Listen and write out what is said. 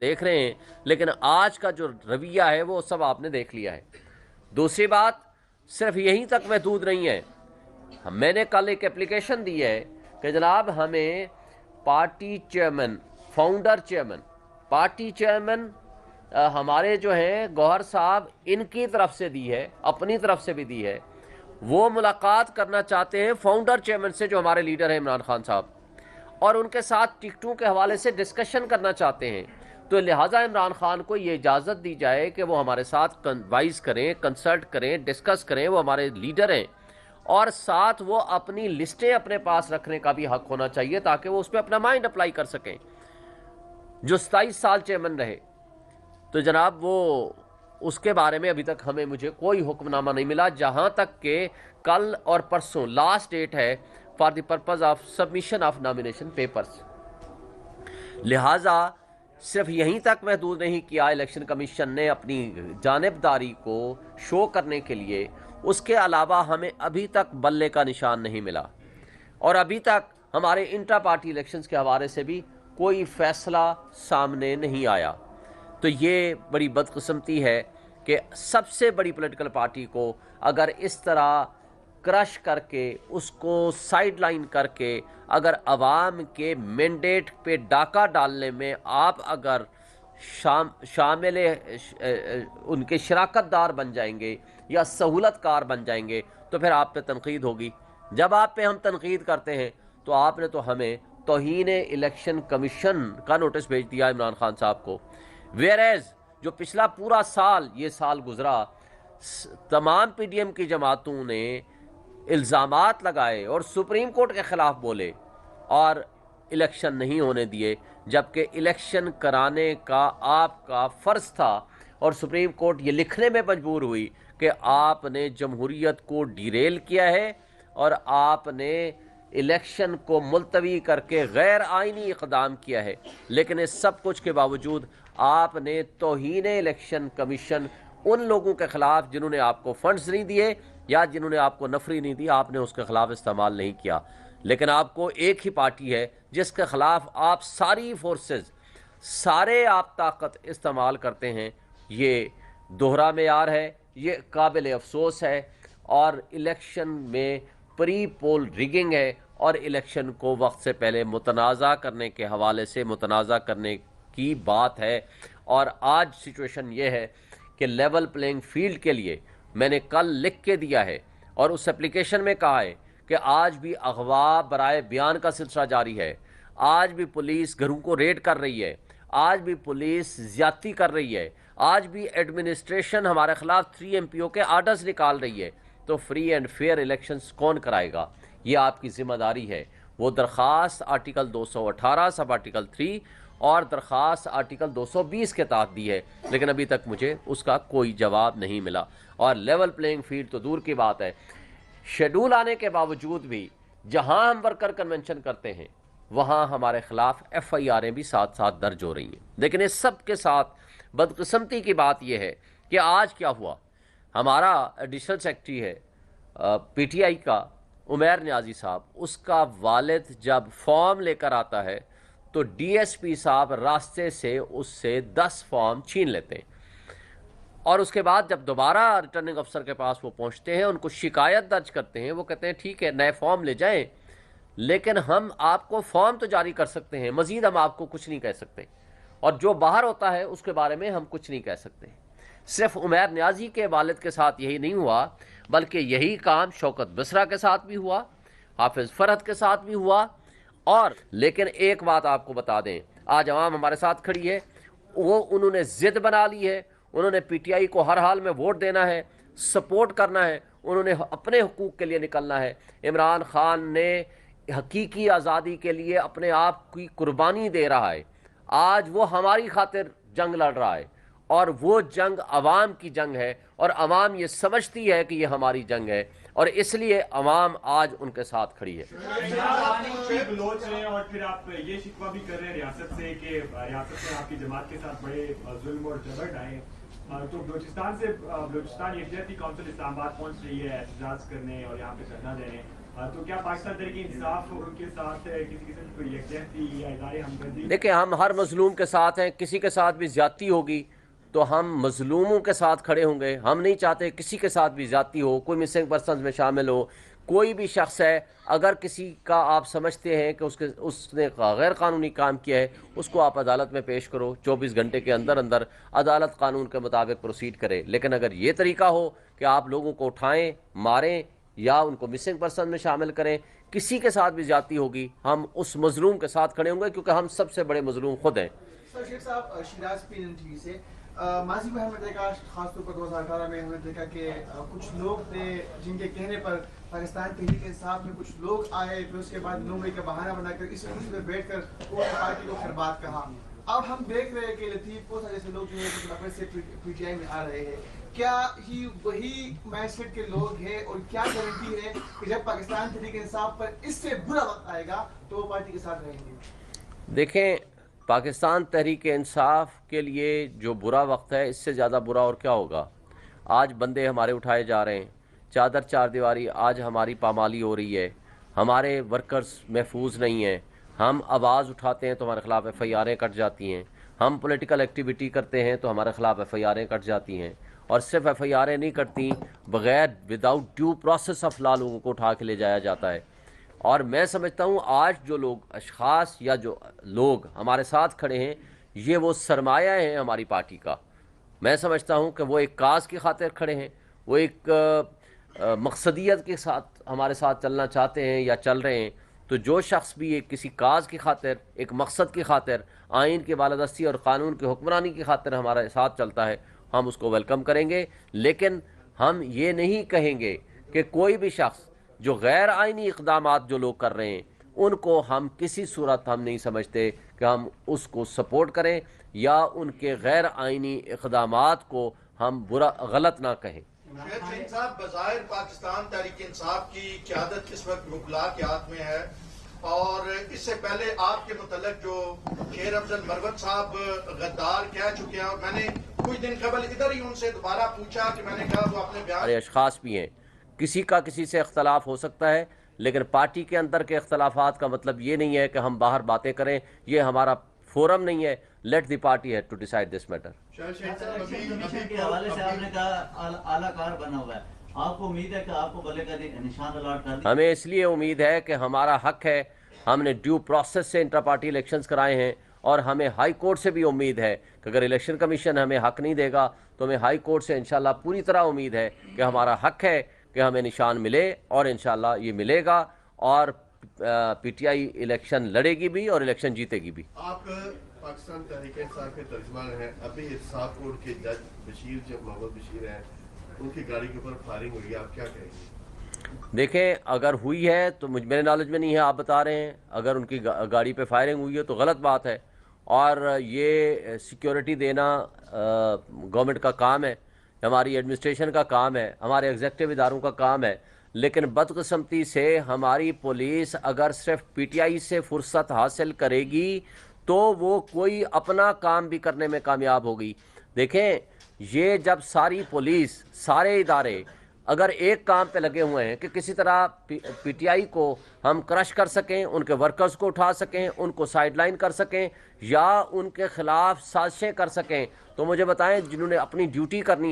देख रहे हैं, लेकिन आज का जो रवैया है वो सब आपने देख लिया है। दूसरी बात, सिर्फ यहीं तक महदूद नहीं है। मैंने कल एक एप्लीकेशन दी है कि जनाब हमें party chairman, founder chairman, party chairman हमारे जो हैं गौहर साहब, इनकी तरफ से दी है, अपनी तरफ से भी दी है। वो मुलाकात करना चाहते हैं फाउंडर चेयरमैन से, जो हमारे लीडर हैं इमरान खान साहब, और उनके साथ टिकटों के हवाले से डिस्कशन करना चाहते हैं। तो लिहाजा इमरान खान को ये इजाज़त दी जाए कि वो हमारे साथ कन्वाइस करें, कंसल्ट करें, डिस्कस करें। वो हमारे लीडर हैं, और साथ वो अपनी लिस्टें अपने पास रखने का भी हक होना चाहिए, ताकि वो उस पर अपना माइंड अप्लाई कर सकें। जो 27 साल चेयरमैन रहे, तो जनाब वो उसके बारे में अभी तक मुझे कोई हुक्मनामा नहीं मिला, जहां तक कि कल और परसों लास्ट डेट है for the purpose of submission of nomination papers. लिहाजा सिर्फ यहीं तक महदूद नहीं किया इलेक्शन कमीशन ने अपनी जानिबदारी को शो करने के लिए, उसके अलावा हमें अभी तक बल्ले का निशान नहीं मिला, और अभी तक हमारे इंट्रा पार्टी इलेक्शंस के हवाले से भी कोई फैसला सामने नहीं आया। तो ये बड़ी बदकिस्मती है कि सबसे बड़ी पॉलिटिकल पार्टी को अगर इस तरह क्रश करके, उसको साइड लाइन करके, अगर अवाम के मैंडेट पे डाका डालने में आप अगर शामिल उनके शराकतदार बन जाएंगे या सहूलतकार बन जाएंगे, तो फिर आप पे तनकीद होगी। जब आप पे हम तनकीद करते हैं तो आपने तो हमें तौहीन इलेक्शन कमीशन का नोटिस भेज दिया इमरान खान साहब को। वेयरएज जो पिछला पूरा साल, ये साल गुजरा, तमाम पीडीएम की जमातों ने इल्ज़ामात लगाए और सुप्रीम कोर्ट के ख़िलाफ़ बोले और इलेक्शन नहीं होने दिए, जबकि इलेक्शन कराने का आपका फ़र्ज़ था। और सुप्रीम कोर्ट ये लिखने में मजबूर हुई कि आपने जमहूरियत को डिरेल किया है और आपने इलेक्शन को मुलतवी करके गैर आइनी इक़दाम किया है। लेकिन इस सब कुछ के बावजूद आपने तौहीन इलेक्शन कमीशन, उन लोगों के ख़िलाफ़ जिन्होंने आपको फंड्स नहीं दिए या जिन्होंने आपको नफरी नहीं दी, आपने उसके ख़िलाफ़ इस्तेमाल नहीं किया। लेकिन आपको एक ही पार्टी है जिसके ख़िलाफ़ आप सारी फोर्सेस, सारे आप ताकत इस्तेमाल करते हैं। ये दोहरा मेयार है, ये काबिल अफसोस है, और इलेक्शन में प्री पोल रिगिंग है, और इलेक्शन को वक्त से पहले मुतनाज़ा करने के हवाले से मुतनाज़ा करने की बात है। और आज सिचुएशन ये है कि लेवल प्लेइंग फील्ड के लिए मैंने कल लिख के दिया है, और उस एप्लीकेशन में कहा है कि आज भी अगवा बराए बयान का सिलसिला जारी है, आज भी पुलिस घरों को रेड कर रही है, आज भी पुलिस ज्यादती कर रही है, आज भी एडमिनिस्ट्रेशन हमारे खिलाफ 3 एमपीओ के आर्डर्स निकाल रही है। तो फ्री एंड फेयर इलेक्शंस कौन कराएगा? ये आपकी जिम्मेदारी है। वो दरख्वास्त आर्टिकल 218 सब आर्टिकल 3 और दरख्वास्त आर्टिकल 220 के तहत दी है, लेकिन अभी तक मुझे उसका कोई जवाब नहीं मिला। और लेवल प्लेइंग फील्ड तो दूर की बात है, शेड्यूल आने के बावजूद भी जहां हम वर्कर कन्वेंशन करते हैं वहां हमारे खिलाफ एफआईआरें भी साथ साथ दर्ज हो रही हैं। लेकिन इस सब के साथ बदकिस्मती की बात यह है कि आज क्या हुआ, हमारा एडिशनल सेक्रेटरी है पीटीआई का उमैर नियाजी साहब, उसका वालिद जब फॉर्म लेकर आता है तो डीएसपी साहब रास्ते से उससे 10 फॉर्म छीन लेते हैं, और उसके बाद जब दोबारा रिटर्निंग अफसर के पास वो पहुंचते हैं, उनको शिकायत दर्ज करते हैं, वो कहते हैं ठीक है नए फॉर्म ले जाएं, लेकिन हम आपको फॉर्म तो जारी कर सकते हैं, मजीद हम आपको कुछ नहीं कह सकते, और जो बाहर होता है उसके बारे में हम कुछ नहीं कह सकते। सिर्फ उमैर नियाजी के वालिद के साथ यही नहीं हुआ, बल्कि यही काम शौकत बसरा के साथ भी हुआ, हाफिज फरहत के साथ भी हुआ। और लेकिन एक बात आपको बता दें, आज अवाम हमारे साथ खड़ी है, वो उन्होंने जिद बना ली है, उन्होंने पीटीआई को हर हाल में वोट देना है, सपोर्ट करना है, उन्होंने अपने हुकूक के लिए निकलना है। इमरान खान ने हकीकी आज़ादी के लिए अपने आप की कुर्बानी दे रहा है, आज वो हमारी खातिर जंग लड़ रहा है, और वो जंग अवाम की जंग है, और अवाम ये समझती है कि ये हमारी जंग है, और इसलिए अवाम आज उनके साथ खड़ी है। बलोच हैं और फिर आप ये शिकवा भी कर रहे हैं रियासत से कि रियासत में आपकी जमात के साथ बड़े जुल्म और जबर ढाए, तो बलोचिस्तान से बलोचिस्तान यकजहती काउंसिल इस्लामाबाद पहुंच रही है एहतजाज करने और यहाँ पे धरना देने, तो क्या पाकिस्तान तहरीक इंसाफ और उनके साथ किसी किस्म की कोई यकजहती या इदारे हमदर्दी? देखिए, हम हर मजलूम के साथ हैं, किसी के साथ भी ज़्यादती होगी तो हम मजलूमों के साथ खड़े होंगे। हम नहीं चाहते किसी के साथ भी ज़्यादती हो, कोई मिसिंग पर्सन में शामिल हो, कोई भी शख्स है, अगर किसी का आप समझते हैं कि उसने गैर कानूनी काम किया है, उसको आप अदालत में पेश करो, 24 घंटे के अंदर अंदर अदालत कानून के मुताबिक प्रोसीड करे। लेकिन अगर ये तरीका हो कि आप लोगों को उठाएं, मारें या उनको मिसिंग पर्सन में शामिल करें, किसी के साथ भी ज़्यादती होगी, हम उस मजलूम के साथ खड़े होंगे, क्योंकि हम सबसे बड़े मजलूम खुद हैं। सर शेख साहब, शिराज PNT से माजी में हमें देखा, खासतौर पर 2018 में हमें देखा कि कुछ लोग थे जिनके कहने पर पाकिस्तान तहरीक इंसाफ में कुछ लोग आए, फिर उसके बाद नौकरी का बहाना बनाकर इस कुर्सी पर बैठ कर पूरी पार्टी को खिरबात कहा। अब हम देख रहे हैं कि लतीफ कोसा जैसे लोग जो है कुछ नफरत से PTI में आ रहे हैं। क्या ही वही माइंडसेट के लोग हैं और क्या गारंटी है कि जब पाकिस्तान तहरीक इंसाफ पर इससे बुरा वक्त आएगा तो वो पार्टी के साथ रहेंगे? देखें, पाकिस्तान तहरीक इंसाफ के लिए जो बुरा वक्त है, इससे ज़्यादा बुरा और क्या होगा। आज बंदे हमारे उठाए जा रहे हैं, चादर चार दीवारी आज हमारी पामाली हो रही है, हमारे वर्कर्स महफूज नहीं हैं, हम आवाज़ उठाते हैं तो हमारे ख़िलाफ़ FIR कट जाती हैं, हम पॉलिटिकल एक्टिविटी करते हैं तो हमारे ख़िलाफ़ FIR कट जाती हैं, और सिर्फ FIR नहीं कटती, बग़ैर without due process of law लोगों को उठा के ले जाया जाता है। और मैं समझता हूँ आज जो लोग अशख़ास या जो लोग हमारे साथ खड़े हैं, ये वो सरमाया है हमारी पार्टी का। मैं समझता हूँ कि वो एक काज की खातिर खड़े हैं, वो एक मकसदियत के साथ हमारे साथ चलना चाहते हैं या चल रहे हैं। तो जो शख्स भी एक किसी काज की खातिर, एक मकसद की खातिर, आइन की बालादस्ती और क़ानून की हुक्मरानी की खातिर हमारे साथ चलता है, हम उसको वेलकम करेंगे। लेकिन हम ये नहीं कहेंगे कि कोई भी शख्स जो गैर आइनी इक़दामात जो लोग कर रहे हैं, उनको हम किसी सूरत हम नहीं समझते कि हम उसको सपोर्ट करें या उनके गैर आइनी इक़दामात को हम बुरा गलत ना कहें। शेख सिंह साहब, बज़ाहिर पाकिस्तान तहरीक इंसाफ की क़यादत इस वक्त वकला के हाथ में है, और इससे पहले आपके मुतल्लिक़ जो शेर अफजल मरवत साहब गद्दार कह चुके हैं, और मैंने कुछ दिन कबल इधर ही उनसे दोबारा पूछा कि मैंने कहा वो अपने बयान अशख़ास भी हैं, किसी का किसी से इख्तलाफ हो सकता है, लेकिन पार्टी के अंदर के इख्तलाफात का मतलब ये नहीं है कि हम बाहर बातें करें, ये हमारा फोरम नहीं है। Let the party have to decide this matter. Commission के हवाले से आपने कहा आलाकार बना हुआ है, आपको उम्मीद है कि आपको बल्ले का निशान अलॉट कर दिया? हमें इसलिए उम्मीद है कि हमारा हक है, हमने ड्यू प्रोसेस से इंटर पार्टी इलेक्शंस कराए हैं, और हमें हाई कोर्ट से भी उम्मीद है कि अगर इलेक्शन कमीशन हमें हक नहीं देगा तो हमें हाई कोर्ट से इंशाल्लाह पूरी तरह उम्मीद है कि हमारा हक है कि हमें निशान मिले, और इंशाल्लाह ये मिलेगा, और PTI इलेक्शन लड़ेगी भी और इलेक्शन जीतेगी भी। आप पाकिस्तान तहरीक इंसाफ के तर्जुमान हैं। अभी इंसाफ कोर्ट के जज बशीर, जब मोहम्मद बशीर हैं, उनकी गाड़ी के ऊपर फायरिंग हुई, आप क्या कहेंगे? देखें, अगर हुई है तो मेरे नॉलेज में नहीं है, आप बता रहे हैं। अगर उनकी गाड़ी पे फायरिंग हुई है तो गलत बात है, और ये सिक्योरिटी देना गवर्नमेंट का काम है, हमारी एडमिनिस्ट्रेशन का काम है, हमारे एग्जेक्टिव इदारों का काम है। लेकिन बदकिस्मती से हमारी पुलिस अगर सिर्फ PTI से फुर्सत हासिल करेगी तो वो कोई अपना काम भी करने में कामयाब होगी। देखें, ये जब सारी पुलिस, सारे इदारे अगर एक काम पे लगे हुए हैं कि किसी तरह PTI को हम क्रश कर सकें, उनके वर्कर्स को उठा सकें, उनको साइडलाइन कर सकें या उनके ख़िलाफ़ साजिशें कर सकें, तो मुझे बताएं, जिन्होंने अपनी ड्यूटी करनी